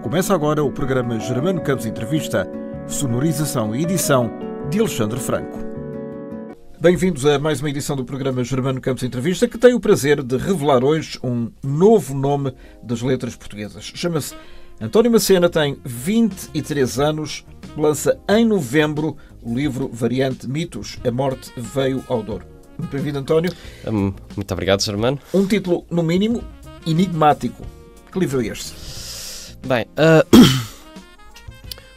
Começa agora o programa Germano Campos Entrevista, sonorização e edição de Alexandre Franco. Bem-vindos a mais uma edição do programa Germano Campos Entrevista, que tem o prazer de revelar hoje um novo nome das letras portuguesas. Chama-se António Macena, tem 23 anos, lança em novembro o livro Variante Mitos, A Morte Veio ao Douro. Muito bem-vindo, António. Muito obrigado, Germano. Um título, no mínimo, enigmático. Que livro é este? Bem,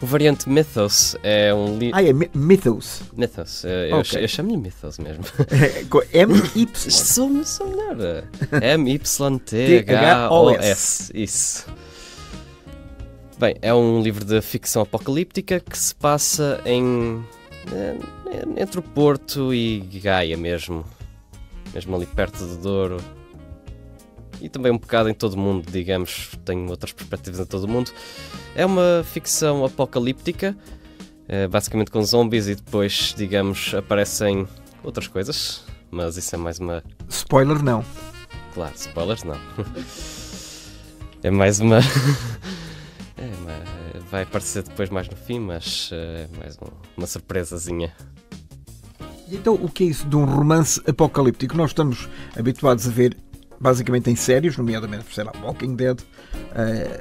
o Variante Mythos é um livro... É Mythos. Mythos, Ok. eu chamo-lhe Mythos mesmo. Com M-Y. Sou melhor. M-Y-T-H-O-S. Isso. Bem, é um livro de ficção apocalíptica que se passa entre o Porto e Gaia mesmo ali perto do Douro. E também um bocado em todo o mundo, digamos, tenho outras perspectivas em todo o mundo. É uma ficção apocalíptica, basicamente com zombies, e depois, digamos, aparecem outras coisas, mas isso é mais uma... Spoiler não. Claro, spoilers não. É mais uma... Vai aparecer depois mais no fim, mas é mais uma surpresazinha. E então, o que é isso de um romance apocalíptico? Nós estamos habituados a ver basicamente em séries, nomeadamente, sei lá, Walking Dead,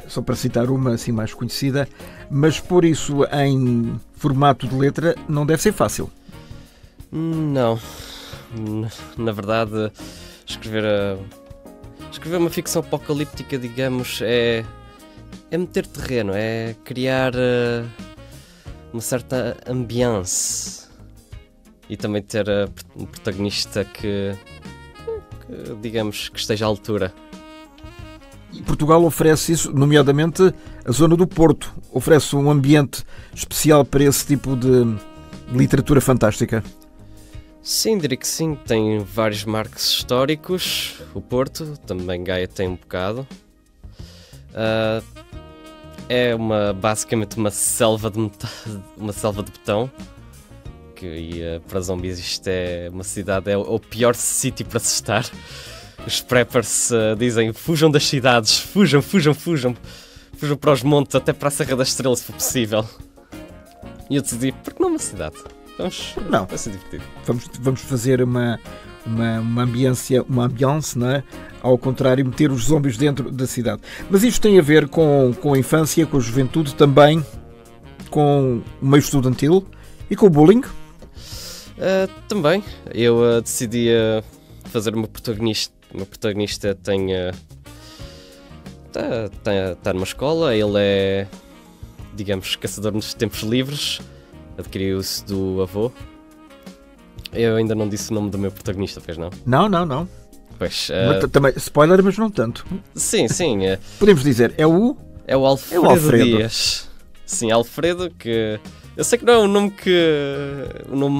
só para citar uma assim mais conhecida, mas pôr isso em formato de letra não deve ser fácil. Não. Na verdade, escrever uma ficção apocalíptica, digamos, é meter terreno, é criar uma certa ambiance e também ter um protagonista que digamos que esteja à altura. E Portugal oferece isso, nomeadamente a zona do Porto, oferece um ambiente especial para esse tipo de literatura fantástica. Sim, diria que sim, tem vários marcos históricos, o Porto, também Gaia tem um bocado. É basicamente uma selva de betão. Que para zombies isto é uma cidade, é o pior sítio para se estar. Os preppers dizem: fujam das cidades, fujam para os montes, até para a Serra da Estrela, se for possível. E eu decidi: por que não uma cidade? Vai ser divertido. Vamos fazer uma ambiência, não é? Ao contrário, meter os zombies dentro da cidade. Mas isto tem a ver com a infância, com a juventude, também com o meio estudantil e com o bullying. Também. Eu decidi fazer uma protagonista. Uma protagonista está numa escola, ele é, digamos, caçador nos tempos livres, adquiriu-se do avô. Eu ainda não disse o nome do meu protagonista, pois não? Não. Pois, Também, spoiler, mas não tanto. Sim. Podemos dizer, é o Alfredo Dias. Sim, Alfredo, que... Eu sei que não é um nome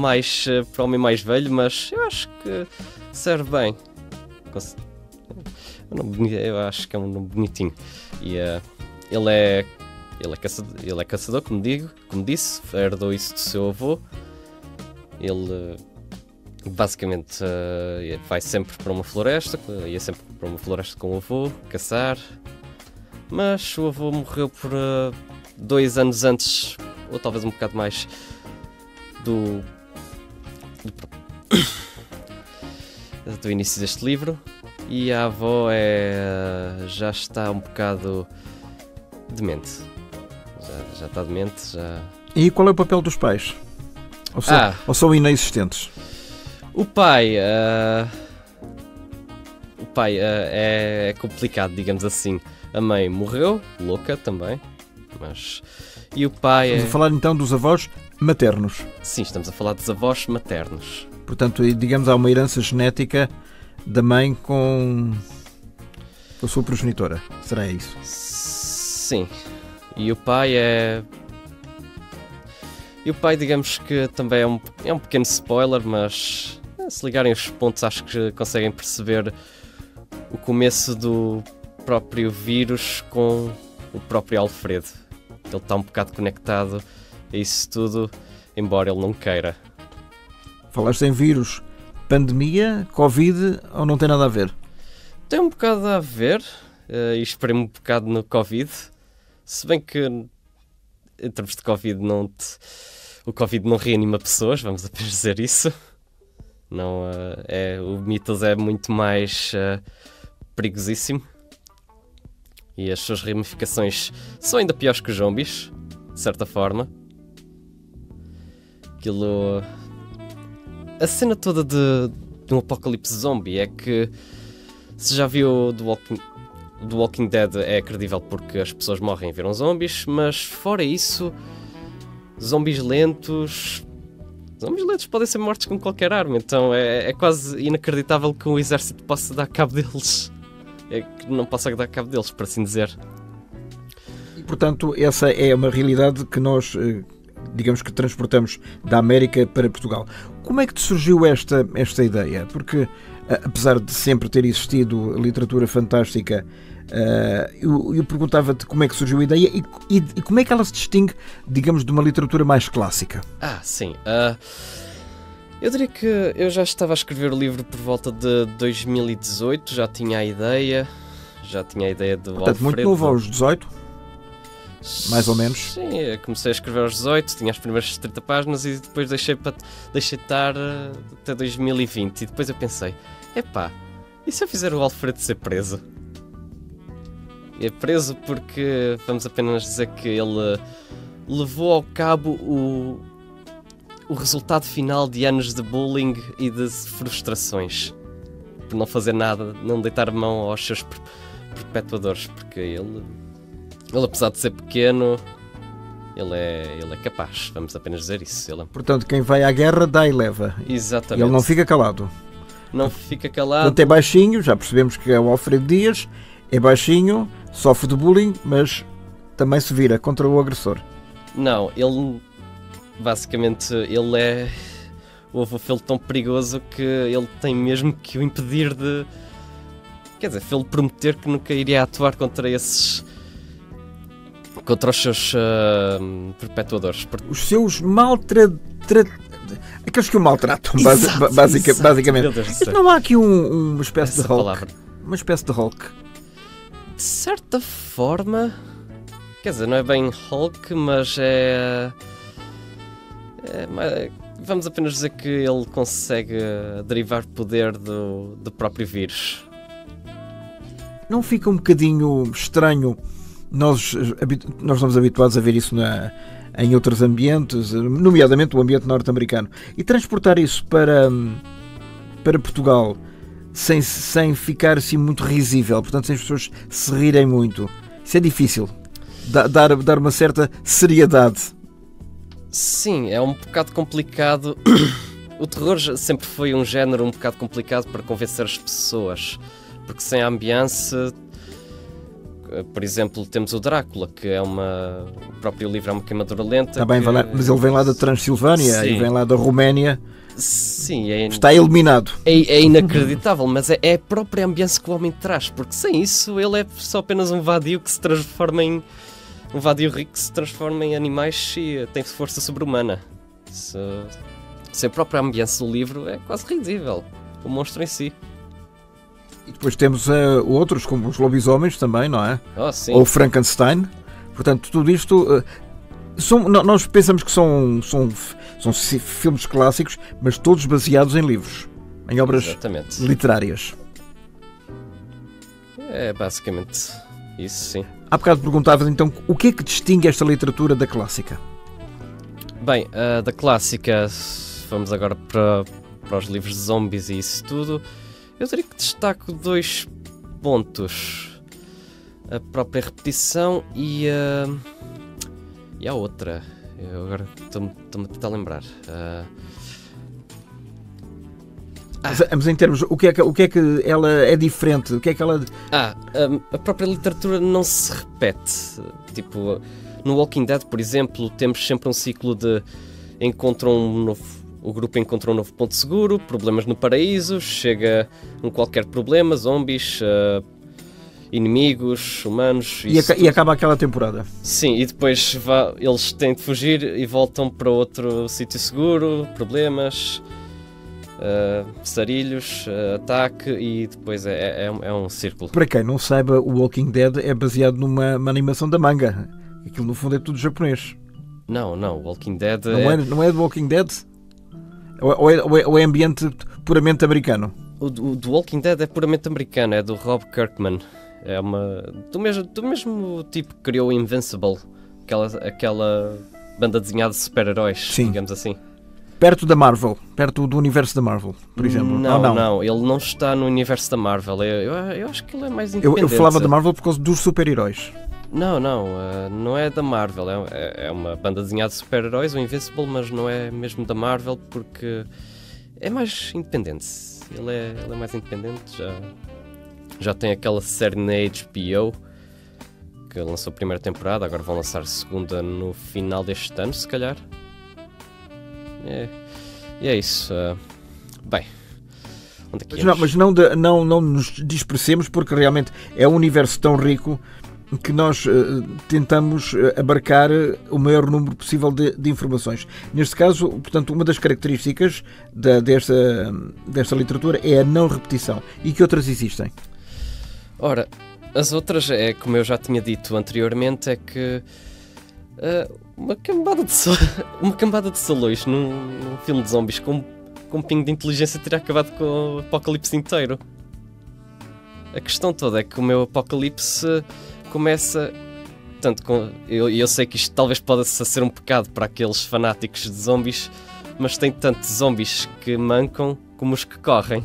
mais para o homem mais velho, mas eu acho que serve bem. Eu acho que é um nome bonitinho. E ele é caçador, como disse, herdou isso do seu avô. Ele basicamente vai sempre para uma floresta, ia sempre para uma floresta com o avô, caçar. Mas o avô morreu por 2 anos antes, ou talvez um bocado mais, do início deste livro, e a avó já está um bocado demente. Já está demente. E qual é o papel dos pais? Ou são inexistentes? O pai é complicado, digamos assim. A mãe morreu, louca também, mas... E o pai Estamos a falar então dos avós maternos. Sim, estamos a falar dos avós maternos. Portanto, digamos, há uma herança genética da mãe com a sua progenitora. Será isso? Sim. E o pai, digamos que também é um pequeno spoiler, mas se ligarem os pontos acho que conseguem perceber o começo do próprio vírus com o próprio Alfredo. Ele está um bocado conectado a isso tudo, embora ele não queira. Falaste em vírus, pandemia, Covid, ou não tem nada a ver? Tem um bocado a ver, e esperei-me um bocado no Covid, Se bem que em termos de Covid o Covid não reanima pessoas, vamos apenas dizer isso. Não, o Mythos é muito mais perigosíssimo. E as suas ramificações são ainda piores que os zombies, de certa forma. A cena toda de um apocalipse zombie é que, se já viu do Walking Dead, é credível porque as pessoas morrem e viram zombies, mas fora isso, zombies lentos podem ser mortos com qualquer arma, então é quase inacreditável que um exército possa dar cabo deles. É que não possa dar cabo deles, por assim dizer. E, portanto, essa é uma realidade que nós, digamos que transportamos da América para Portugal. Como é que te surgiu esta ideia? Porque, apesar de sempre ter existido literatura fantástica, eu perguntava-te como é que surgiu a ideia e como é que ela se distingue, digamos, de uma literatura mais clássica. Sim. Eu diria que eu já estava a escrever o livro por volta de 2018, já tinha a ideia do Portanto, Alfredo. muito novo, aos 18? Mais ou menos? Sim, eu comecei a escrever aos 18, tinha as primeiras 30 páginas e depois deixei estar até 2020. E depois eu pensei, e se eu fizer o Alfredo ser preso? É preso porque, vamos apenas dizer que ele levou ao cabo o resultado final de anos de bullying e de frustrações. Por não fazer nada, não deitar mão aos seus perpetuadores, porque ele apesar de ser pequeno, ele é capaz, vamos apenas dizer isso. Portanto, quem vai à guerra dá e leva. Exatamente. Ele não fica calado. Não fica calado. Portanto, é baixinho, já percebemos que é o Alfredo Dias, é baixinho, sofre de bullying, mas também se vira contra o agressor. Não, basicamente, houve um filho tão perigoso que ele tem mesmo que o impedir de... Quer dizer, foi-lhe prometer que nunca iria atuar contra os seus perpetuadores. Os seus aqueles que o maltratam, basicamente. Não há aqui uma espécie de Hulk? Uma espécie de Hulk? De certa forma... Quer dizer, não é bem Hulk, mas vamos apenas dizer que ele consegue derivar poder do próprio vírus. Não fica um bocadinho estranho? Nós estamos habituados a ver isso em outros ambientes, nomeadamente o ambiente norte-americano, e transportar isso para Portugal sem ficar assim muito risível, portanto, sem as pessoas se rirem muito. Isso é difícil. Dar uma certa seriedade. Sim, é um bocado complicado. O terror sempre foi um género um bocado complicado para convencer as pessoas, porque sem a ambiance, por exemplo, temos o Drácula, que o próprio livro é uma queimadura lenta. Está bem, mas ele vem lá da Transilvânia. Sim. E vem lá da Roménia. Sim, está eliminado. É inacreditável, mas é a própria ambiência que o homem traz, porque sem isso ele é só apenas um vadio que se transforma em... Um vadio rico que se transforma em animais e tem força sobre-humana. Se a própria ambiência do livro é quase ridível, o monstro em si. E depois temos outros, como os lobisomens também, não é? Sim. Ou Frankenstein. Portanto, tudo isto... nós pensamos que são filmes clássicos, mas todos baseados em livros, em obras literárias. É basicamente isso, sim. Há bocado perguntavas então o que é que distingue esta literatura da clássica? Bem, da clássica, vamos agora para os livros de zombies e isso tudo. Eu diria que destaco 2 pontos: a própria repetição e a outra. Eu agora estou-me a tentar lembrar. Mas em termos, o que é que ela é diferente? O que é que ela... A própria literatura não se repete. Tipo, no Walking Dead, por exemplo, temos sempre um ciclo de o grupo encontra um novo ponto seguro, problemas no paraíso, chega qualquer problema, zombies, inimigos, humanos... E acaba aquela temporada. Sim, e depois eles têm de fugir e voltam para outro sítio seguro, problemas... sarilhos, ataque e depois é um círculo. Para quem não saiba, o Walking Dead é baseado numa animação da manga. Aquilo no fundo é tudo japonês. Não, Walking Dead Não é do Walking Dead? Ou é ambiente puramente americano? O do Walking Dead é puramente americano, é do Rob Kirkman. É do mesmo tipo que criou o Invincible, aquela banda desenhada de super-heróis, digamos assim. Perto da Marvel, perto do universo da Marvel, por exemplo. Não, ele não está no universo da Marvel. Eu acho que ele é mais independente. Eu falava da Marvel por causa dos super-heróis. Não é da Marvel. É uma banda desenhada de super-heróis, o Invincible, mas não é mesmo da Marvel porque é mais independente. Ele é mais independente. Já tem aquela série na HBO que lançou a primeira temporada, agora vão lançar a segunda no final deste ano, se calhar. E é isso. Bem, onde é que mas não nos dispersemos, porque realmente é um universo tão rico que nós tentamos abarcar o maior número possível de informações. Neste caso, portanto, uma das características desta literatura é a não repetição. E que outras existem? Ora, as outras, como eu já tinha dito anteriormente, é que uma cambada de salões num filme de zombies com um pingo de inteligência teria acabado com o apocalipse inteiro. A questão toda é que o meu apocalipse começa... Eu sei que isto talvez possa ser um pecado para aqueles fanáticos de zombies, mas tem tantos zombies que mancam como os que correm.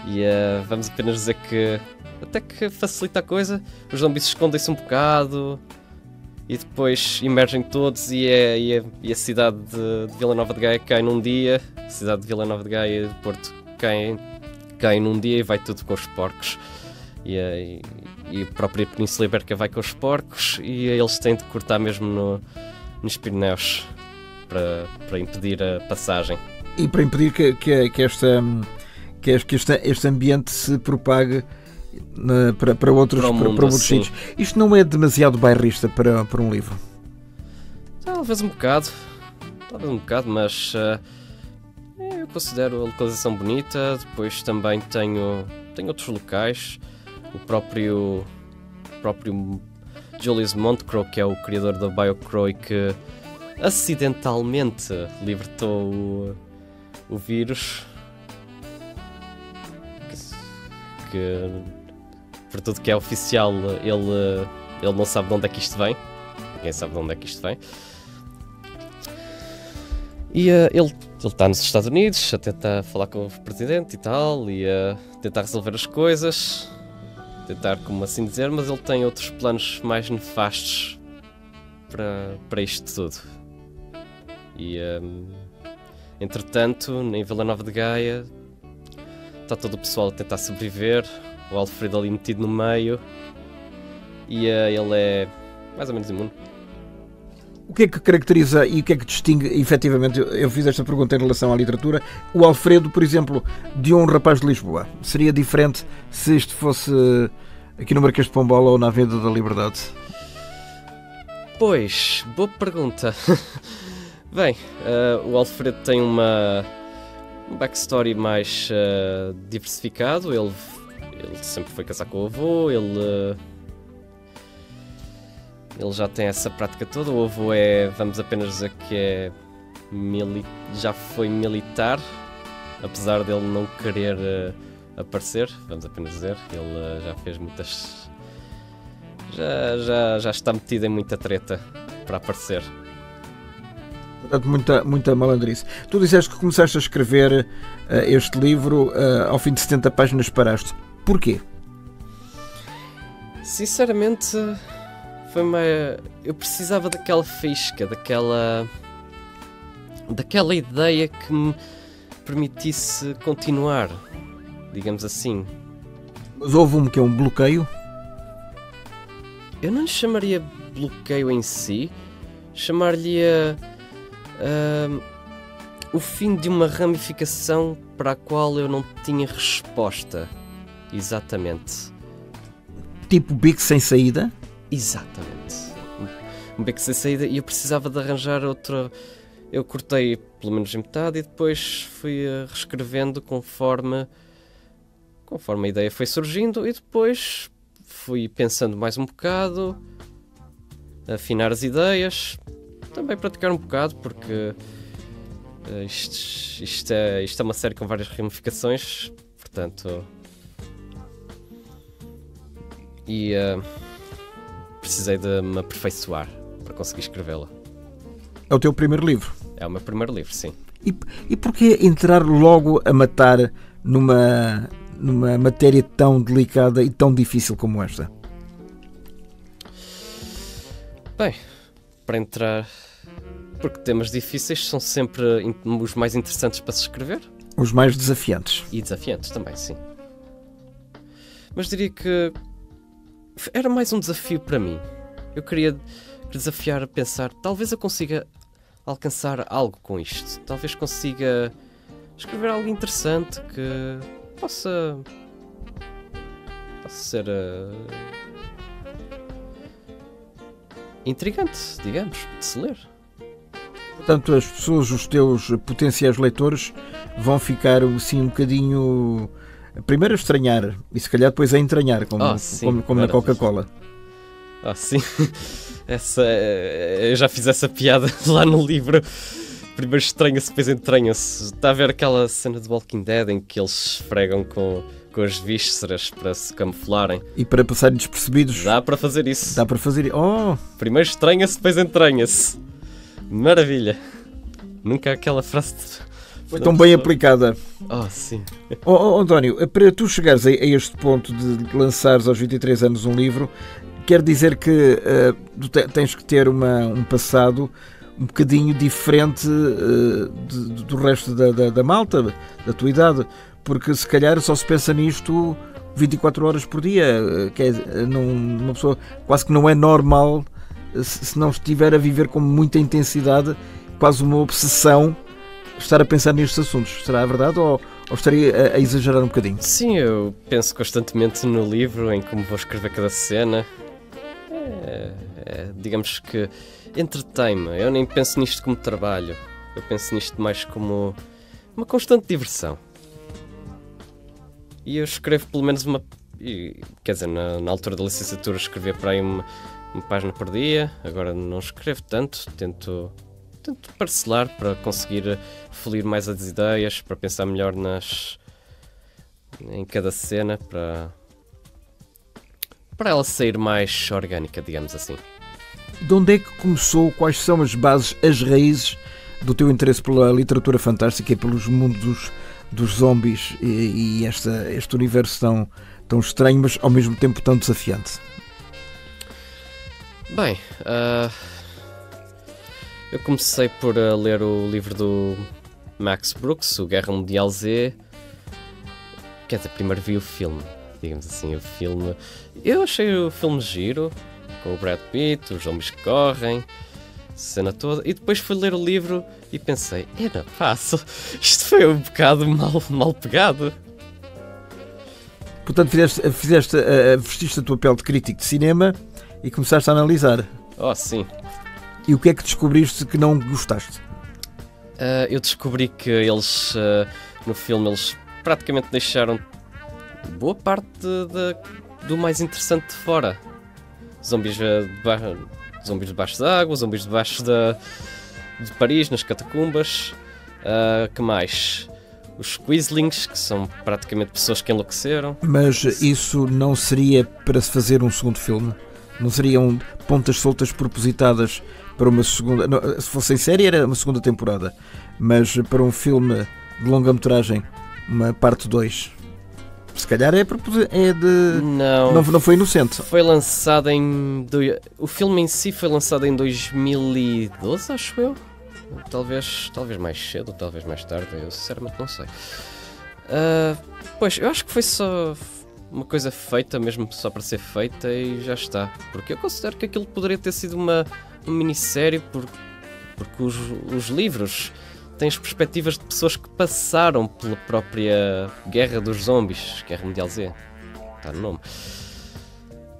E vamos apenas dizer que até que facilita a coisa, os zombies escondem-se um bocado e depois emergem todos e a cidade de Vila Nova de Gaia cai num dia, a cidade de Vila Nova de Gaia e de Porto cai num dia e vai tudo com os porcos. E a própria Península Ibérica vai com os porcos e eles têm de cortar mesmo nos Pirineus para impedir a passagem. E para impedir que este ambiente se propague para outros sítios. Isto não é demasiado bairrista para um livro? Talvez um bocado, mas eu considero a localização bonita. Depois também tenho outros locais. O próprio Julius Montcrow, que é o criador da BioCrow e que acidentalmente libertou o vírus, que por tudo que é oficial ele não sabe de onde é que isto vem. Ninguém sabe de onde é que isto vem. E ele está nos Estados Unidos a tentar falar com o presidente e tal, e a tentar resolver as coisas, tentar, como assim dizer, mas ele tem outros planos mais nefastos para isto tudo. E entretanto, em Vila Nova de Gaia está todo o pessoal a tentar sobreviver, o Alfredo ali metido no meio, e ele é mais ou menos imune. O que é que caracteriza e o que é que distingue, efetivamente, eu fiz esta pergunta em relação à literatura, o Alfredo, por exemplo, de um rapaz de Lisboa? Seria diferente se isto fosse aqui no Marquês de Pombal ou na Avenida da Liberdade? Pois, boa pergunta. Bem, o Alfredo tem um backstory mais diversificado. Ele sempre foi casar com o avô, ele já tem essa prática toda. O avô vamos apenas dizer que já foi militar, apesar dele não querer aparecer, vamos apenas dizer. Ele já fez muitas... Já está metido em muita treta para aparecer. Portanto, muita malandrice. Tu disseste que começaste a escrever este livro, ao fim de 70 páginas paraste. Porquê? Sinceramente, eu precisava daquela faísca, daquela ideia que me permitisse continuar, digamos assim. Mas houve um bloqueio? Eu não lhe chamaria bloqueio em si, chamar-lhe o fim de uma ramificação para a qual eu não tinha resposta. Exatamente. Tipo beco sem saída? Exatamente. Um beco sem saída, e eu precisava de arranjar outra. Eu cortei pelo menos em metade e depois fui reescrevendo conforme a ideia foi surgindo, e depois fui pensando mais um bocado, afinar as ideias, também praticar um bocado, porque isto é uma série com várias ramificações, portanto... E precisei de me aperfeiçoar para conseguir escrevê-la. É o teu primeiro livro? É o meu primeiro livro, sim. E porquê entrar logo a matar numa matéria tão delicada e tão difícil como esta? Bem, para entrar... Porque temas difíceis são sempre os mais interessantes para se escrever. Os mais desafiantes. E desafiantes também, sim. Mas diria que era mais um desafio para mim. Eu queria desafiar a pensar, talvez eu consiga alcançar algo com isto. Talvez consiga escrever algo interessante que possa ser intrigante, digamos, de se ler. Portanto, as pessoas, os teus potenciais leitores, vão ficar assim um bocadinho... Primeiro a estranhar e se calhar depois a entranhar, como na Coca-Cola. Sim. Eu já fiz essa piada lá no livro. Primeiro estranha-se, depois entranha-se. Está a ver aquela cena de Walking Dead em que eles esfregam com as vísceras para se camuflarem? E para passarem despercebidos? Dá para fazer isso. Dá para fazer... Oh! Primeiro estranha-se, depois entranha-se. Maravilha. Nunca aquela frase... Foi tão bem aplicada. Sim. António, para tu chegares a este ponto de lançares aos 23 anos um livro, quer dizer que tens que ter um passado um bocadinho diferente do resto da malta, da tua idade, porque se calhar só se pensa nisto 24 horas por dia, que é uma pessoa quase que não é normal se não estiver a viver com muita intensidade, quase uma obsessão, estar a pensar nestes assuntos. Será verdade ou estaria a exagerar um bocadinho? Sim, eu penso constantemente no livro, em como vou escrever cada cena. Digamos que entretém-me. Eu nem penso nisto como trabalho. Eu penso nisto mais como uma constante diversão. E eu escrevo pelo menos quer dizer, na altura da licenciatura escrevia para aí uma página por dia. Agora não escrevo tanto, tento parcelar para conseguir fluir mais as ideias, para pensar melhor em cada cena, para ela sair mais orgânica, digamos assim. De onde é que começou? Quais são as bases, as raízes do teu interesse pela literatura fantástica e pelos mundos dos zombies e este universo tão estranho, mas ao mesmo tempo tão desafiante? Bem, eu comecei por ler o livro do Max Brooks, o Guerra Mundial Z. Quer dizer, primeiro vi o filme, digamos assim, o filme. Eu achei o filme giro, com o Brad Pitt, os zombies que correm, a cena toda. E depois fui ler o livro e pensei, não faço, isto foi um bocado mal pegado. Portanto, vestiste a tua pele de crítico de cinema e começaste a analisar. Sim. E o que é que descobriste que não gostaste? Eu descobri que eles, no filme, eles praticamente deixaram boa parte do mais interessante de fora. Zombies debaixo d'água, zombies debaixo de Paris, nas catacumbas. Que mais? Os Quislings, que são praticamente pessoas que enlouqueceram. Mas isso não seria para se fazer um segundo filme? Não seriam pontas soltas propositadas para uma segunda... Não, se fosse em série era uma segunda temporada, mas para um filme de longa-metragem, uma parte 2, se calhar é de... Não foi inocente. Foi lançado o filme em si foi lançado em 2012, acho eu. Talvez mais cedo, talvez mais tarde, eu sinceramente não sei. Pois, eu acho que foi só uma coisa feita mesmo só para ser feita e já está. Porque eu considero que aquilo poderia ter sido uma minissérie porque os livros têm as perspectivas de pessoas que passaram pela própria Guerra dos Zombies, Guerra Mundial Z, está no nome.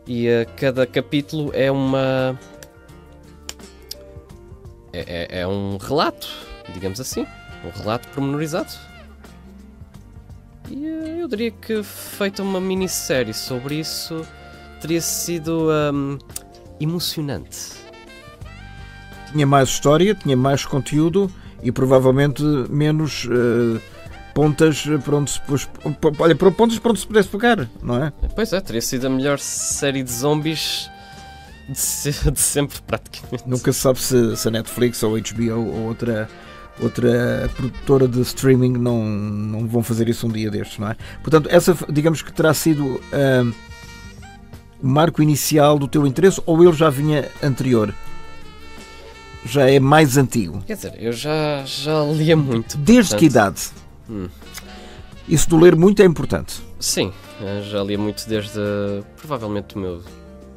E cada capítulo é um relato, digamos assim, um relato pormenorizado. E eu diria que feita uma minissérie sobre isso teria sido emocionante. tinha mais história, tinha mais conteúdo e provavelmente menos pontas para onde se pudesse pegar, não é? Pois é, teria sido a melhor série de zombies de sempre, praticamente. Nunca se sabe se a Netflix ou a HBO ou outra produtora de streaming não vão fazer isso um dia destes, não é? Portanto, essa, digamos que terá sido o marco inicial do teu interesse, ou ele já vinha anterior? Já é mais antigo? Quer dizer, eu já lia muito. Desde que idade? Isso do ler muito é importante. Sim, já lia muito desde provavelmente o meu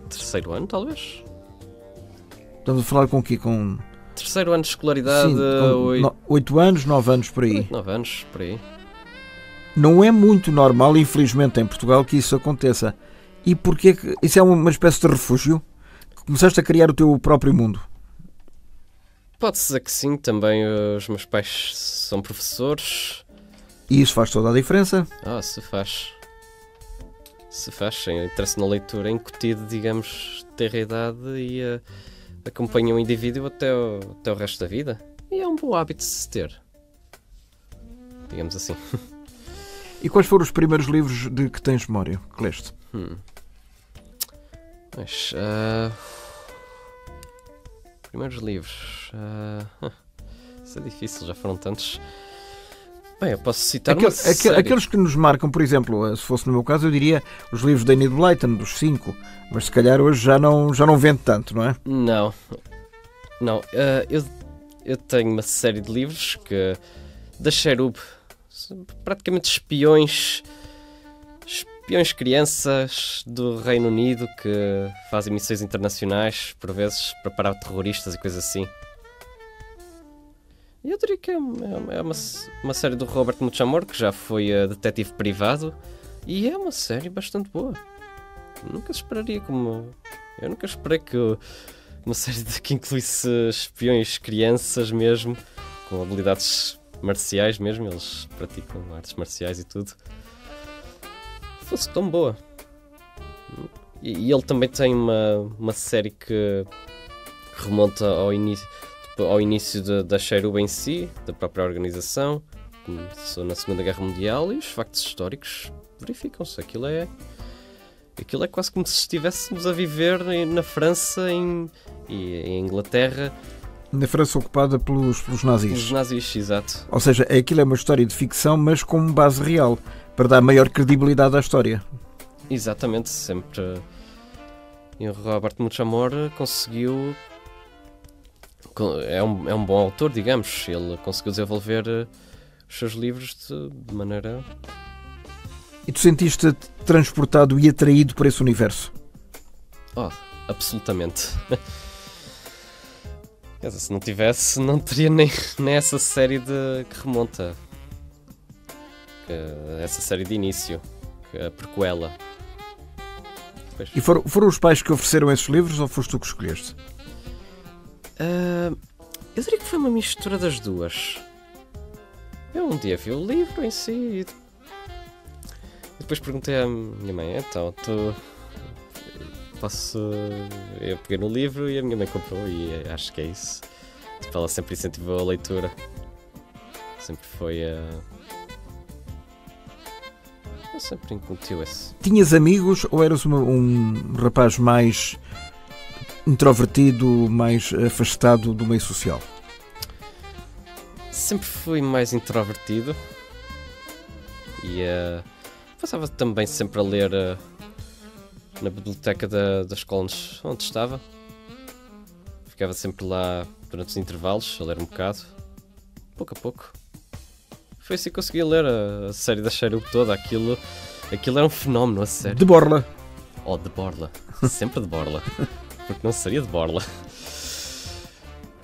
terceiro ano, talvez. Estamos a falar com o quê? Com terceiro ano de escolaridade. Sim, 8 anos, 9 anos por aí. 9 anos, por aí. Não é muito normal, infelizmente, em Portugal, que isso aconteça. E porquê que isso é uma espécie de refúgio? Começaste a criar o teu próprio mundo? Pode-se dizer que sim, também os meus pais são professores. E isso faz toda a diferença? Se faz. Se faz, sem interesse na leitura, incutido, digamos, ter a idade e acompanha o indivíduo até o resto da vida. E é um bom hábito de se ter. Digamos assim. E quais foram os primeiros livros de que tens memória que leste? Mas, primeiros livros. Isso é difícil, já foram tantos. Bem, eu posso citar aqueles que nos marcam, por exemplo, se fosse no meu caso, eu diria os livros da Enid Blyton, dos 5, mas se calhar hoje já não vende tanto, não é? Não. Eu tenho uma série de livros da Cherub, praticamente espiões crianças do Reino Unido que fazem missões internacionais, por vezes, para parar terroristas e coisas assim. E eu diria que é uma série do Robert Muchamore, que já foi detetive privado, e é uma série bastante boa. Eu nunca esperei que uma série que incluísse espiões crianças mesmo, com habilidades marciais mesmo, eles praticam artes marciais e tudo, fosse tão boa. E ele também tem uma série que remonta ao início da Cherub em si, da própria organização, começou na Segunda Guerra Mundial, e os factos históricos verificam-se. Aquilo é quase como se estivéssemos a viver na França e em Inglaterra. Na França ocupada pelos nazis. Pelos nazis, exato. Ou seja, aquilo é uma história de ficção, mas com base real, para dar maior credibilidade à história. Exatamente, sempre. E o Robert Muchamore conseguiu... É um bom autor, digamos. Ele conseguiu desenvolver os seus livros de maneira... E tu sentiste transportado e atraído por esse universo? Absolutamente. Quer dizer, se não tivesse, não teria nem essa série que remonta. Essa série de início, a prequela. Pois. E foram os pais que ofereceram esses livros ou foste tu que escolheste? Eu diria que foi uma mistura das duas. Eu um dia vi o livro em si e depois perguntei à minha mãe, então, eu peguei no livro e a minha mãe comprou, e acho que é isso. Tipo, ela sempre incentivou a leitura. Sempre foi eu sempre incutiu esse. Tinhas amigos ou eras um rapaz mais introvertido, mais afastado do meio social? Sempre fui mais introvertido e passava também sempre a ler na biblioteca da escola onde estava. Ficava sempre lá durante os intervalos a ler um bocado, pouco a pouco. Foi assim que consegui ler a série da Cherub toda. Aquilo era um fenómeno, a série. De borla. De borla. Sempre de borla. Porque não seria de borla.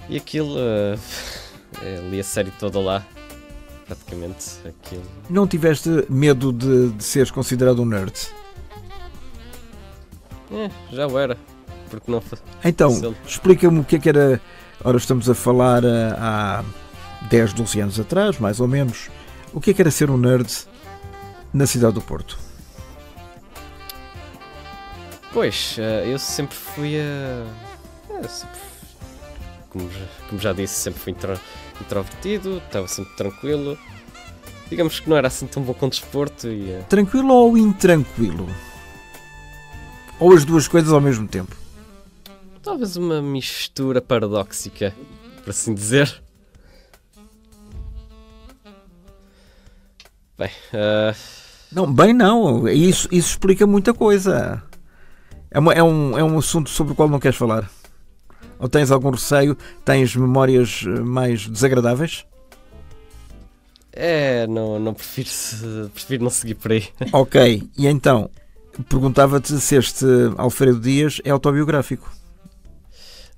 E aquilo... li a série toda lá. Praticamente. Aquilo. Não tiveste medo de seres considerado um nerd? Já o era. Porque não... Então, explica-me o que é que era... Ora, estamos a falar há 10, 12 anos atrás, mais ou menos. O que é que era ser um nerd na cidade do Porto? Pois, eu sempre fui como já disse, sempre fui introvertido, estava sempre tranquilo. Digamos que não era assim tão bom com desporto e... Tranquilo ou intranquilo? Ou as duas coisas ao mesmo tempo? Talvez uma mistura paradóxica, por assim dizer. Bem, Não, bem não. Isso explica muita coisa. É um assunto sobre o qual não queres falar? Ou tens algum receio? Tens memórias mais desagradáveis? não prefiro não seguir por aí. Ok, e então, perguntava-te se este Alfredo Dias é autobiográfico.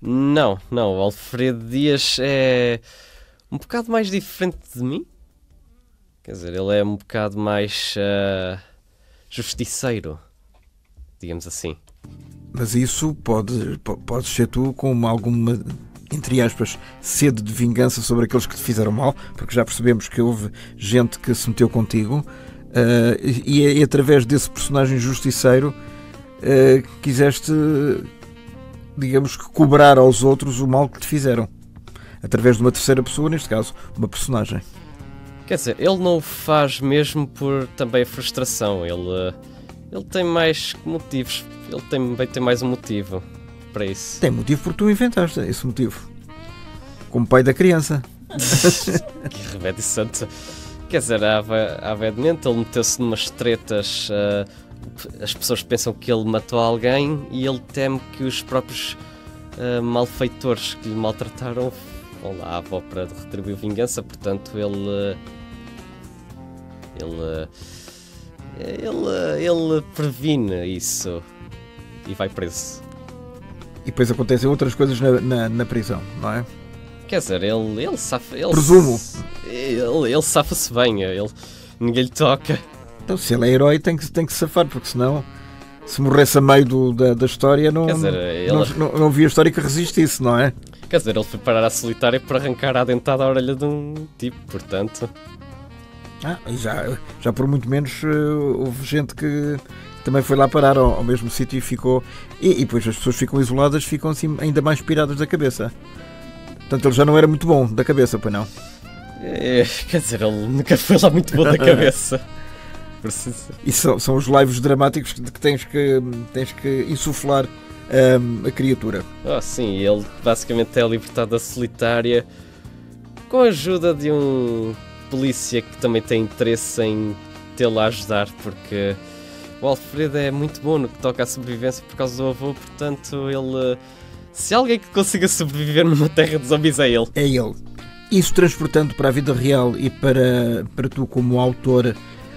Não, o Alfredo Dias é um bocado mais diferente de mim. Quer dizer, ele é um bocado mais justiceiro, digamos assim. Mas isso pode ser tu com alguma, entre aspas, sede de vingança sobre aqueles que te fizeram mal, porque já percebemos que houve gente que se meteu contigo, e através desse personagem justiceiro quiseste, digamos que, cobrar aos outros o mal que te fizeram, através de uma terceira pessoa, neste caso, uma personagem. Quer dizer, ele não o faz mesmo por também frustração. Ele tem mais motivos. Ele também tem mais um motivo para isso. Tem motivo porque tu inventaste esse motivo. Como pai da criança. Que remédio santo. Quer dizer, avemente ele meteu-se numas tretas. As pessoas pensam que ele matou alguém e ele teme que os próprios malfeitores que lhe maltrataram vão lá à avó para retribuir vingança. Portanto, ele previne isso e vai preso. E depois acontecem outras coisas na prisão, não é? Quer dizer, ele safa... Presumo. Ele safa-se bem, ninguém lhe toca. Então, se ele é herói, tem que se safar, porque senão, se morresse a meio da história, não havia história que resistisse, não é? Quer dizer, ele foi parar à solitária para arrancar a dentada à orelha de um tipo, portanto... E já por muito menos houve gente que também foi lá parar ao mesmo sítio e ficou... E depois as pessoas ficam isoladas, ficam assim ainda mais piradas da cabeça. Portanto, ele já não era muito bom da cabeça, pois não? Quer dizer, ele nunca foi lá muito bom da cabeça. E são os lives dramáticos que tens que insuflar a criatura. Sim, ele basicamente é libertado da solitária com a ajuda de um polícia que também tem interesse em tê-lo a ajudar, porque o Alfredo é muito bom no que toca à sobrevivência por causa do avô, portanto ele... Se há alguém que consiga sobreviver numa terra de zombies é ele. É ele. Isso transportando para a vida real e para tu como autor,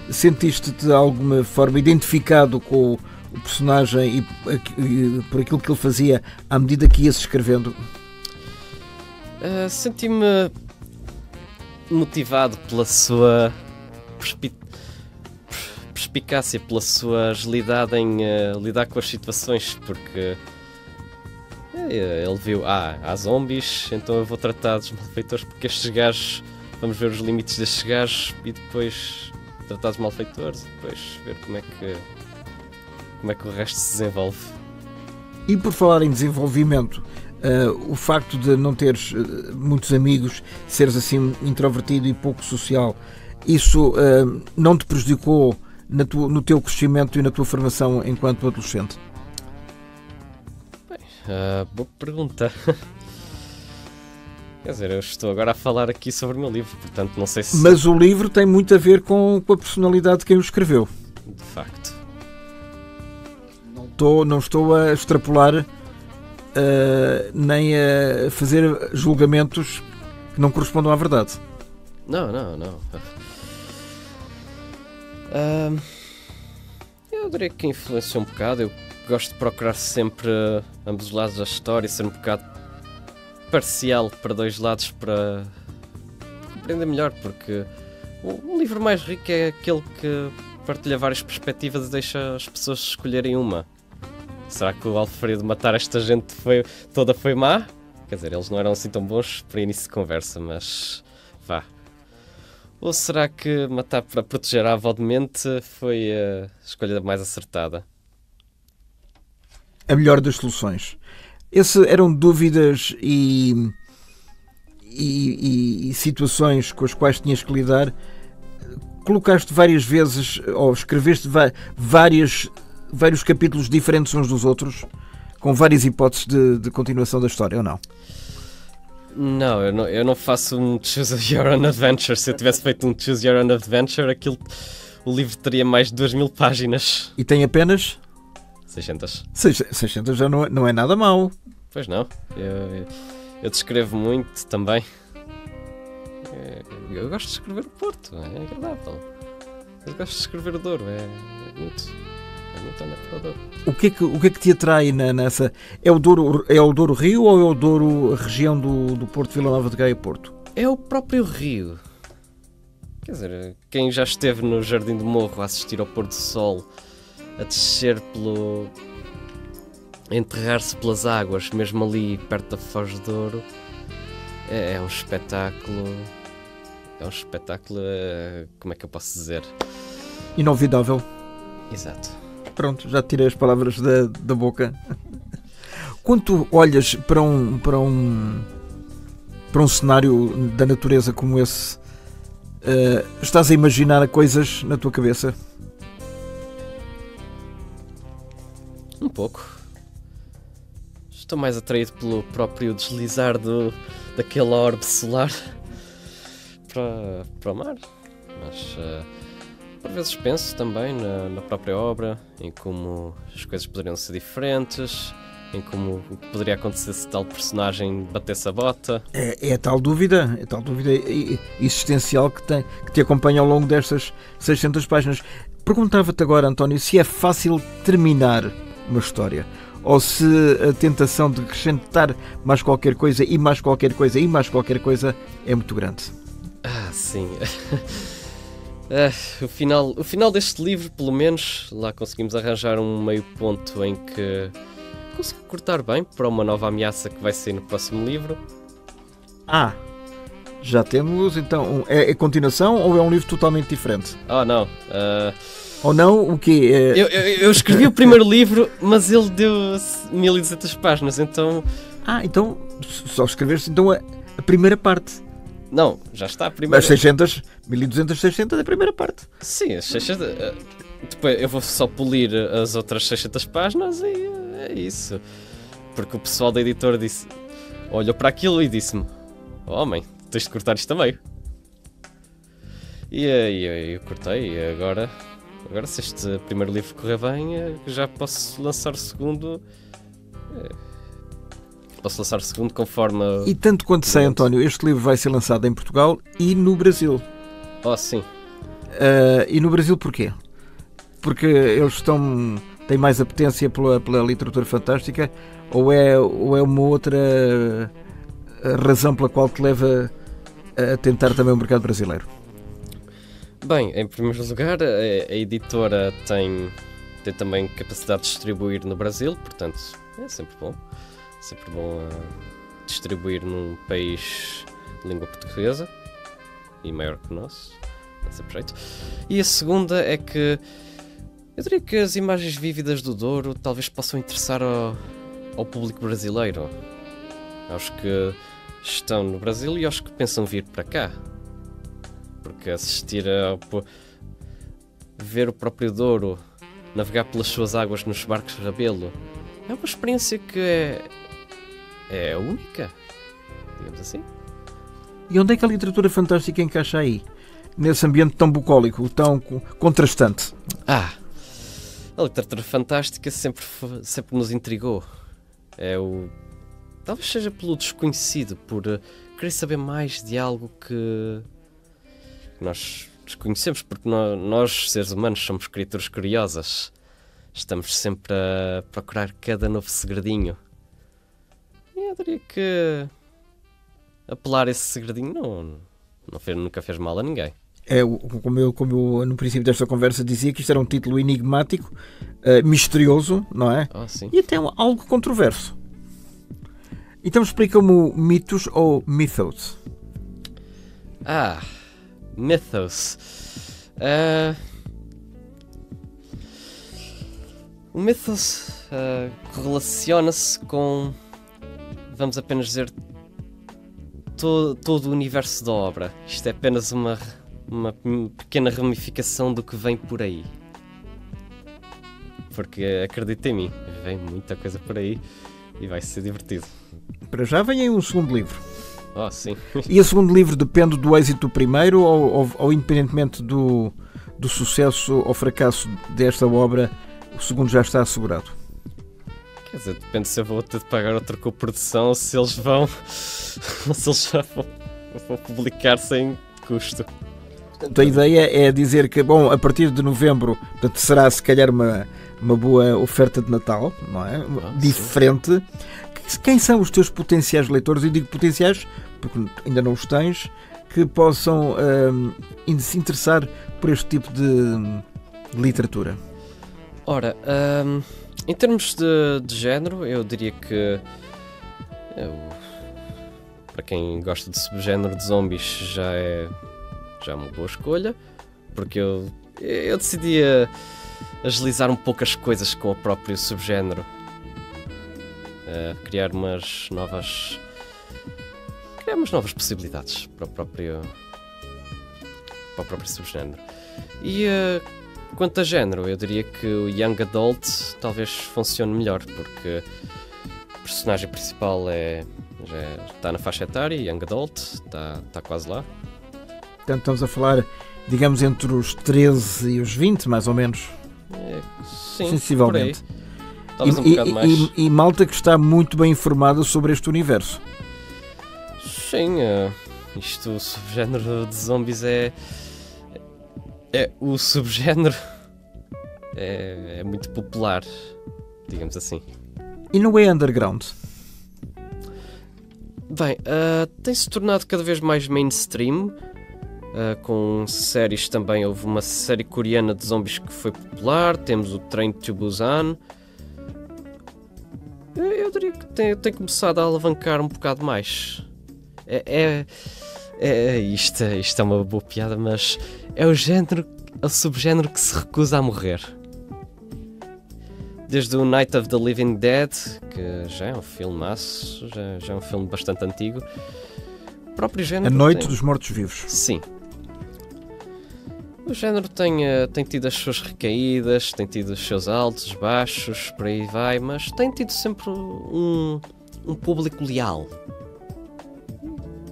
sentiste-te de alguma forma identificado com o personagem e por aquilo que ele fazia à medida que ia-se escrevendo? Senti-me motivado pela sua perspicácia, pela sua agilidade em lidar com as situações, porque ele viu, há zombies, então eu vou tratar dos malfeitores, porque estes gajos, vamos ver os limites destes gajos e depois tratar dos malfeitores e depois ver como é que o resto se desenvolve. E por falar em desenvolvimento, o facto de não teres muitos amigos, seres assim introvertido e pouco social, isso não te prejudicou no teu crescimento e na tua formação enquanto adolescente? Boa pergunta. Quer dizer, eu estou agora a falar aqui sobre o meu livro, portanto não sei se... Mas o livro tem muito a ver com a personalidade de quem o escreveu. De facto. Não estou a extrapolar nem a fazer julgamentos que não correspondam à verdade. Não. Eu diria que influenciou um bocado. Eu gosto de procurar sempre ambos os lados da história, ser um bocado parcial para dois lados para compreender melhor, porque um livro mais rico é aquele que partilha várias perspectivas e deixa as pessoas escolherem uma. Será que o Alfredo matar esta gente toda foi má? Quer dizer, eles não eram assim tão bons para início de conversa, mas vá. Ou será que matar para proteger a avó demente foi a escolha mais acertada? A melhor das soluções. Essas eram dúvidas e e situações com as quais tinhas que lidar, colocaste várias vezes, ou escreveste vários capítulos diferentes uns dos outros, com várias hipóteses de continuação da história, ou não? Não, eu não faço um Choose Your Own Adventure. Se eu tivesse feito um Choose Your Own Adventure, o livro teria mais de 2000 páginas. E tem apenas? 600. 600 já não é nada mau. Pois não. Eu descrevo muito também. Eu gosto de escrever o Porto, é agradável. Eu gosto de escrever o Douro, é bonito. É bonito olhar para o Douro. O que é que te atrai nessa? É o Douro Rio ou é o Douro região do Porto, Vila Nova de Gaia Porto? É o próprio rio. Quer dizer, quem já esteve no Jardim do Morro a assistir ao pôr do sol, a descer a enterrar-se pelas águas, mesmo ali perto da Foz do Douro, é um espetáculo. É um espetáculo, como é que eu posso dizer? Inolvidável. Exato. Pronto, já tirei as palavras da boca. Quando tu olhas para um cenário da natureza como esse, estás a imaginar coisas na tua cabeça? Um pouco. Estou mais atraído pelo próprio deslizar daquele orbe solar para o mar. Mas por vezes penso também na própria obra, em como as coisas poderiam ser diferentes, em como poderia acontecer se tal personagem batesse a bota. É a tal dúvida existencial que te acompanha ao longo destas 600 páginas. Perguntava-te agora, António, se é fácil terminar uma história, ou se a tentação de acrescentar mais qualquer coisa e mais qualquer coisa e mais qualquer coisa é muito grande. Sim. O final deste livro, pelo menos, lá conseguimos arranjar um meio ponto em que consigo cortar bem para uma nova ameaça que vai sair no próximo livro. Já temos, então, é continuação ou é um livro totalmente diferente? Não. Ou não, o quê? Eu escrevi o primeiro livro, mas ele deu 1200 páginas, então... Então só escreveste então a primeira parte. Não, já está a primeira. Mas 600, 1200, 600 é a primeira parte. Sim, as 600... Depois eu vou só polir as outras 600 páginas e é isso. Porque o pessoal da editora olhou para aquilo e disse-me: homem, tens de cortar isto também. E eu cortei e agora se este primeiro livro correr bem, já posso lançar o segundo. Posso lançar o segundo conforme... E tanto quanto sei, António, este livro vai ser lançado em Portugal e no Brasil. Sim. E no Brasil porquê? Porque eles têm mais apetência pela literatura fantástica, ou é uma outra razão pela qual te leva a tentar também o mercado brasileiro? Bem, em primeiro lugar, a editora tem também capacidade de distribuir no Brasil, portanto é sempre bom. Sempre bom distribuir num país de língua portuguesa e maior que o nosso, dá sempre jeito. E a segunda é que eu diria que as imagens vívidas do Douro talvez possam interessar ao público brasileiro, aos que estão no Brasil e aos que pensam vir para cá, porque ver o próprio Douro navegar pelas suas águas nos barcos de Rabelo é uma experiência que é única, digamos assim. E onde é que a literatura fantástica encaixa aí? Nesse ambiente tão bucólico, tão contrastante? A literatura fantástica sempre nos intrigou. Talvez seja pelo desconhecido, por querer saber mais de algo que nós desconhecemos, porque nós, seres humanos, somos criaturas curiosas. Estamos sempre a procurar cada novo segredinho. E eu diria que apelar esse segredinho nunca fez mal a ninguém. Como eu no princípio desta conversa dizia, que isto era um título enigmático, misterioso, não é? Sim. E até algo controverso. Então explica-me o mitos ou mythos. Mythos. O mythos correlaciona-se com, vamos apenas dizer, todo o universo da obra. Isto é apenas uma pequena ramificação do que vem por aí. Porque acredita em mim, vem muita coisa por aí e vai ser divertido. Para já vem aí um segundo livro. Oh, sim. E o segundo livro depende do êxito do primeiro ou independentemente do sucesso ou fracasso desta obra, o segundo já está assegurado? Quer dizer, depende se eu vou ter de pagar outra coprodução ou se eles já vão publicar sem custo. Portanto, a ideia é dizer que, bom, a partir de novembro, portanto, será se calhar uma boa oferta de Natal, não é? Diferente. Sim. Quem são os teus potenciais leitores? Eu digo potenciais porque ainda não os tens, que possam se interessar por este tipo de literatura. Ora, em termos de género, eu diria que para quem gosta de subgénero de zombies já é uma boa escolha, porque eu decidi agilizar um pouco as coisas com o próprio subgénero, criar umas novas possibilidades para o próprio subgénero. E quanto a género, eu diria que o Young Adult talvez funcione melhor, porque o personagem principal já está na faixa etária, Young Adult, está quase lá. Portanto, estamos a falar, digamos, entre os 13 e os 20, mais ou menos. Sim, sensivelmente. Talvez um bocado mais. E malta que está muito bem informada sobre este universo. Sim, isto, o subgénero de zombies o subgénero é muito popular, digamos assim. E não é underground? Bem, tem-se tornado cada vez mais mainstream, com séries também. Houve uma série coreana de zombies que foi popular, temos o Train to Busan. Eu diria que tem começado a alavancar um bocado mais. Isto é uma boa piada, mas é o subgénero que se recusa a morrer. Desde o Night of the Living Dead, que já é um filmaço, já é um filme bastante antigo. O próprio género A Noite dos Mortos-Vivos. Sim. O género tem tido as suas recaídas, tem tido os seus altos, baixos, por aí vai, mas tem tido sempre um público leal.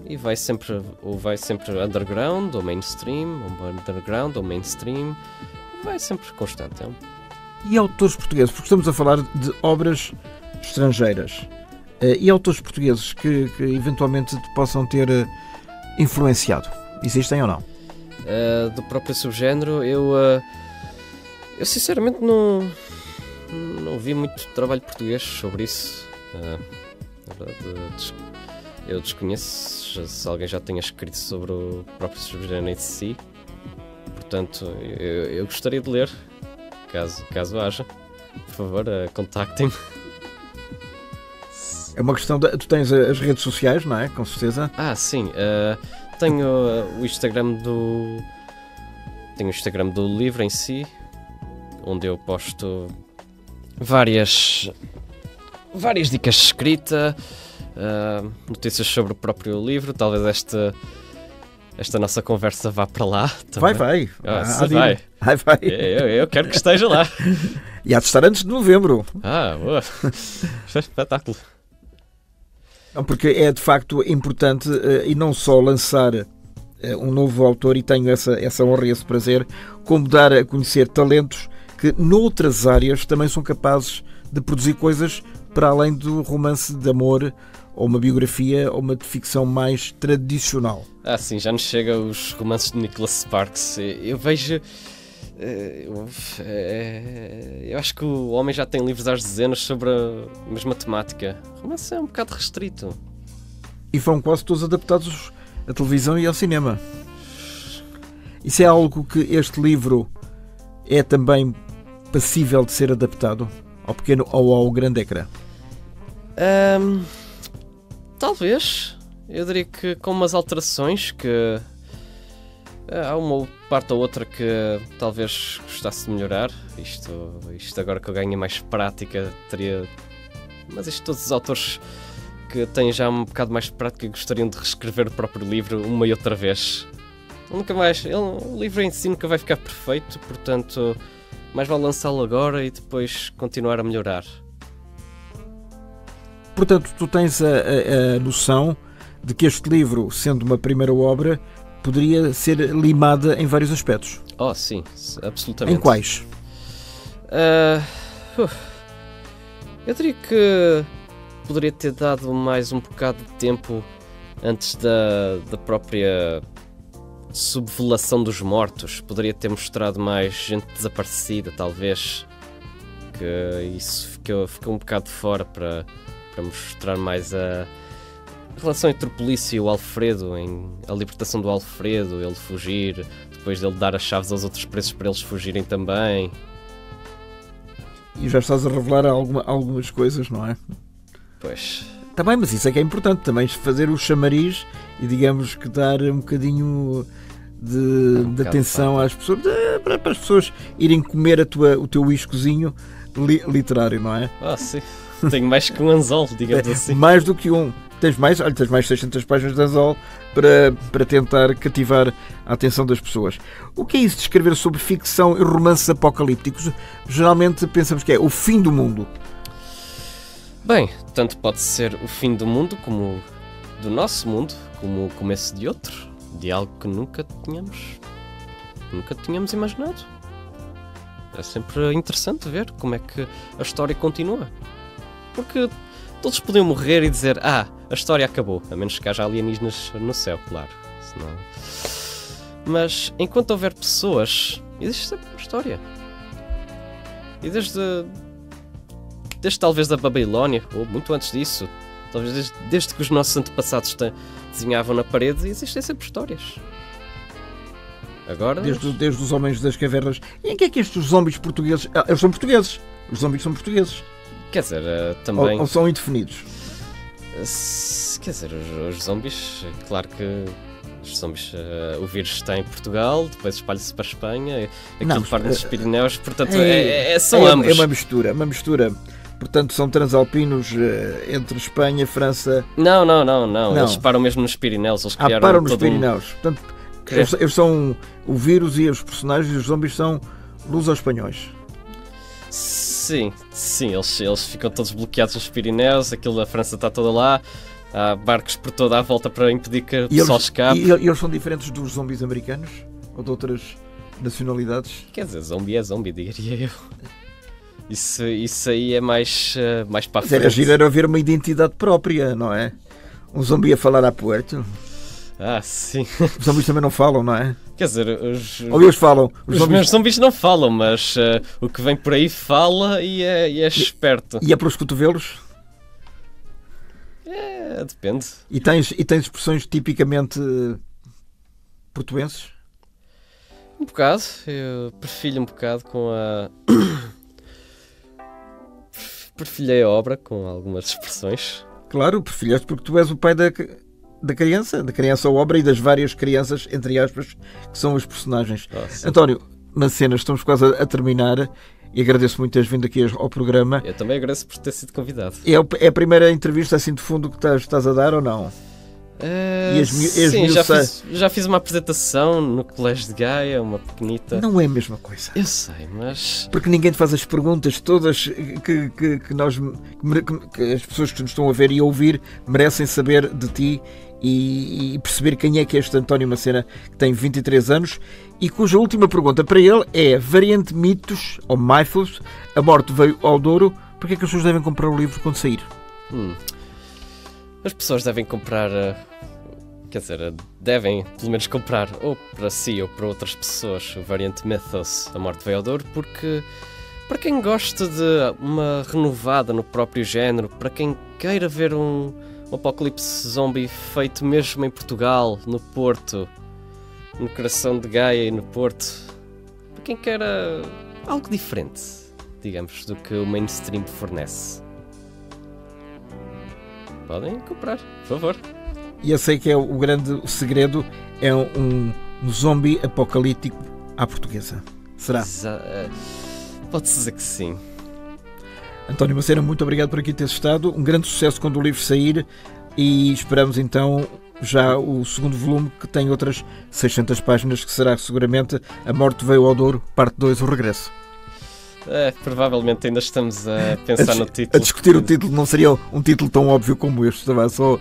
E vai sempre underground ou mainstream, ou underground ou mainstream, vai sempre constante. E autores portugueses, porque estamos a falar de obras estrangeiras, e autores portugueses que eventualmente te possam ter influenciado, existem ou não? Do próprio subgénero, eu sinceramente não vi muito trabalho português sobre isso. Na verdade, eu desconheço se alguém já tenha escrito sobre o próprio subgénero em si. Portanto, eu gostaria de ler, caso haja. Por favor, contactem-me. É uma questão de... Tu tens as redes sociais, não é? Com certeza. Sim. Tenho o Instagram Tenho o Instagram do livro em si, onde eu posto várias dicas de escrita, notícias sobre o próprio livro. Talvez esta nossa conversa vá para lá também. Vai. Vai. Eu quero que esteja lá. E há de estar antes de novembro. Boa. Espetáculo. Porque é de facto importante, e não só lançar um novo autor, e tenho essa honra e esse prazer, como dar a conhecer talentos que noutras áreas também são capazes de produzir coisas para além do romance de amor, ou uma biografia, ou uma de ficção mais tradicional. Sim, já nos chega os romances de Nicholas Sparks. Eu vejo... eu acho que o homem já tem livros às dezenas sobre a mesma temática. O romance é um bocado restrito. E foram quase todos adaptados à televisão e ao cinema. Isso é algo que este livro é também passível de ser adaptado ao pequeno ou ao grande ecrã? Talvez. Eu diria que com umas alterações que... há uma parte ou outra que talvez gostasse de melhorar. Isto agora que eu ganho mais prática teria... Mas isto todos os autores que têm já um bocado mais de prática e gostariam de reescrever o próprio livro uma e outra vez. Nunca mais, o livro em si nunca vai ficar perfeito, portanto, mais vale lançá-lo agora e depois continuar a melhorar. Portanto, tu tens a noção de que este livro, sendo uma primeira obra, poderia ser limada em vários aspectos. Oh, sim, absolutamente. Em quais? Eu diria que poderia ter dado mais um bocado de tempo antes da própria subvelação dos mortos. Poderia ter mostrado mais gente desaparecida, talvez. Que isso ficou um bocado de fora para mostrar mais a relação entre o polícia e o Alfredo, a libertação do Alfredo, ele fugir, depois dele dar as chaves aos outros presos para eles fugirem também. E já estás a revelar algumas coisas, não é? Pois. Também, mas isso é que é importante, também fazer o chamariz e, digamos, que dar um bocadinho de atenção às pessoas, para as pessoas irem comer o teu iscozinho literário, não é? Ah, sim. Tenho mais que um anzol, digamos assim. Mais do que um. Tens mais 600 páginas de anzol para tentar cativar a atenção das pessoas. O que é isso de escrever sobre ficção e romances apocalípticos? Geralmente pensamos que é o fim do mundo. Bem, tanto pode ser o fim do mundo como do nosso mundo, como o começo de outro, de algo que nunca tínhamos imaginado. É sempre interessante ver como é que a história continua. Porque todos podiam morrer e dizer, a história acabou, a menos que haja alienígenas no céu, claro. Senão... Mas enquanto houver pessoas, existe sempre uma história. E desde talvez da Babilónia, ou muito antes disso, talvez desde que os nossos antepassados desenhavam na parede, existem sempre histórias. Agora... Desde os homens das cavernas. E em que é que estes zombies portugueses... eles são portugueses. Os zombies são portugueses. Quer dizer, também... Ou são indefinidos? Quer dizer, os zombies... Claro que os zombies... o vírus está em Portugal, depois espalha-se para a Espanha, aquilo parte dos Pirineus, portanto, são ambos. É uma mistura. Portanto, são transalpinos entre Espanha, França... Não. Eles param mesmo nos Pirineus. Eles criaram param nos Pirineus. Portanto, eles são... O vírus e os personagens e os zombies são luso-espanhóis. Sim, eles ficam todos bloqueados nos Pirineus, a França está toda lá, há barcos por toda a volta para impedir que o pessoal escape. E eles são diferentes dos zombies americanos? Ou de outras nacionalidades? Quer dizer, zombie é zombie, diria eu. Isso aí é mais para a frente. Era giro haver uma identidade própria, não é? Um zombi a falar a Puerto. Ah, sim. Os zombies também não falam, não é? Quer dizer, ou eles falam. Os meus zombies não falam, mas o que vem por aí fala e é esperto. E é pelos cotovelos? Depende. E tens expressões tipicamente portuenses? Um bocado. Eu perfilho um bocado com a... Perfilhei a obra com algumas expressões. Claro, perfilhaste porque tu és o pai da criança ou obra e das várias crianças, entre aspas, que são os personagens. António Macena, estamos quase a terminar e agradeço muito teres vindo aqui ao programa. Eu também agradeço por ter sido convidado. É a primeira entrevista assim de fundo que estás a dar ou não? Sim, já fiz uma apresentação no Colégio de Gaia, uma pequenita. Não é a mesma coisa. Eu sei, mas... Porque ninguém te faz as perguntas todas que as pessoas que nos estão a ver e a ouvir merecem saber de ti e perceber quem é que é este António Macena, que tem 23 anos e cuja última pergunta para ele é: variante mitos ou mythos, a morte veio ao Douro, porque é que as pessoas devem comprar o livro quando sair? As pessoas devem comprar, quer dizer, devem pelo menos comprar ou para si ou para outras pessoas o variante Mythos, a morte veio ao Douro, porque para quem gosta de uma renovada no próprio género, para quem queira ver um apocalipse zombie feito mesmo em Portugal, no Porto, no coração de Gaia e no Porto, para quem queira algo diferente, digamos, do que o mainstream fornece. Podem comprar, por favor. E eu sei que é o grande segredo, é um zombie apocalíptico à portuguesa. Será? Pode-se dizer que sim. António Macena, muito obrigado por aqui ter estado. Um grande sucesso quando o livro sair e esperamos então já o segundo volume, que tem outras 600 páginas, que será seguramente A Morte Veio ao Douro, parte 2, o regresso. Provavelmente ainda estamos a pensar no título. A discutir o título, não seria um título tão óbvio como este, estava só...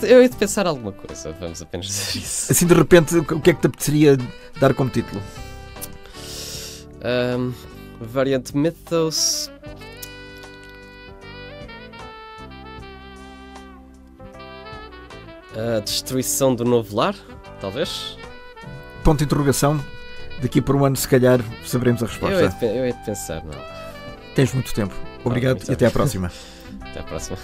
Eu hei de pensar alguma coisa, vamos apenas dizer isso. Assim, de repente, o que é que te apeteceria dar como título? Variant Mythos... A destruição do novo lar, talvez? Ponto de interrogação. Daqui por um ano, se calhar, saberemos a resposta. Eu hei de pensar, não. Tens muito tempo. Obrigado e até à próxima. Até à próxima.